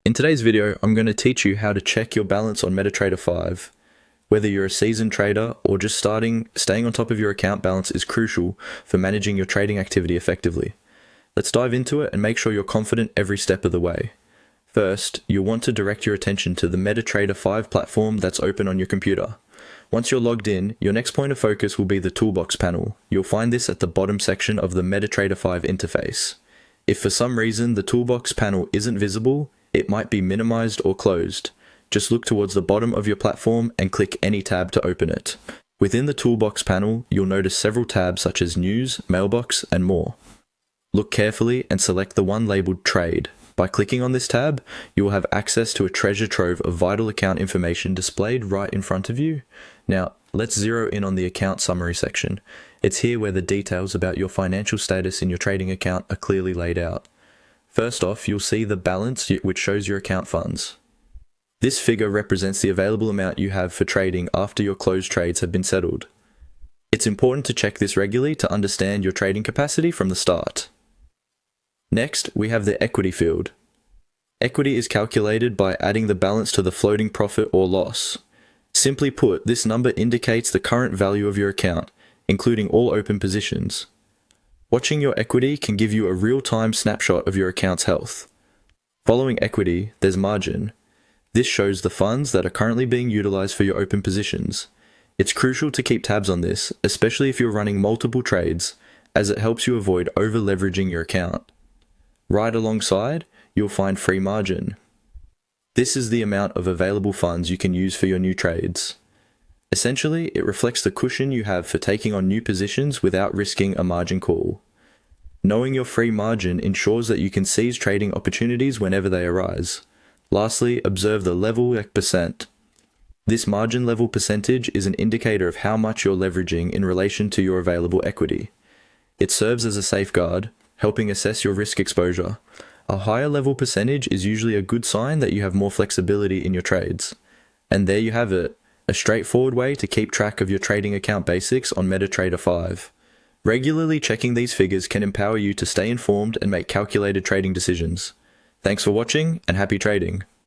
In today's video, I'm going to teach you how to check your balance on MetaTrader 5. Whether you're a seasoned trader or just starting, staying on top of your account balance is crucial for managing your trading activity effectively. Let's dive into it and make sure you're confident every step of the way. First, you'll want to direct your attention to the MetaTrader 5 platform that's open on your computer. Once you're logged in, your next point of focus will be the Toolbox panel. You'll find this at the bottom section of the MetaTrader 5 interface. If for some reason the Toolbox panel isn't visible, it might be minimized or closed. Just look towards the bottom of your platform and click any tab to open it. Within the Toolbox panel, you'll notice several tabs such as News, Mailbox, and more. Look carefully and select the one labeled Trade. By clicking on this tab, you will have access to a treasure trove of vital account information displayed right in front of you. Now, let's zero in on the account summary section. It's here where the details about your financial status in your trading account are clearly laid out. First off, you'll see the balance, which shows your account funds. This figure represents the available amount you have for trading after your closed trades have been settled. It's important to check this regularly to understand your trading capacity from the start. Next, we have the equity field. Equity is calculated by adding the balance to the floating profit or loss. Simply put, this number indicates the current value of your account, including all open positions. Watching your equity can give you a real-time snapshot of your account's health. Following equity, there's margin. This shows the funds that are currently being utilized for your open positions. It's crucial to keep tabs on this, especially if you're running multiple trades, as it helps you avoid over-leveraging your account. Right alongside, you'll find free margin. This is the amount of available funds you can use for your new trades. Essentially, it reflects the cushion you have for taking on new positions without risking a margin call. Knowing your free margin ensures that you can seize trading opportunities whenever they arise. Lastly, observe the level percent. This margin level percentage is an indicator of how much you're leveraging in relation to your available equity. It serves as a safeguard, helping assess your risk exposure. A higher level percentage is usually a good sign that you have more flexibility in your trades. And there you have it. A straightforward way to keep track of your trading account basics on MetaTrader 5. Regularly checking these figures can empower you to stay informed and make calculated trading decisions. Thanks for watching and happy trading.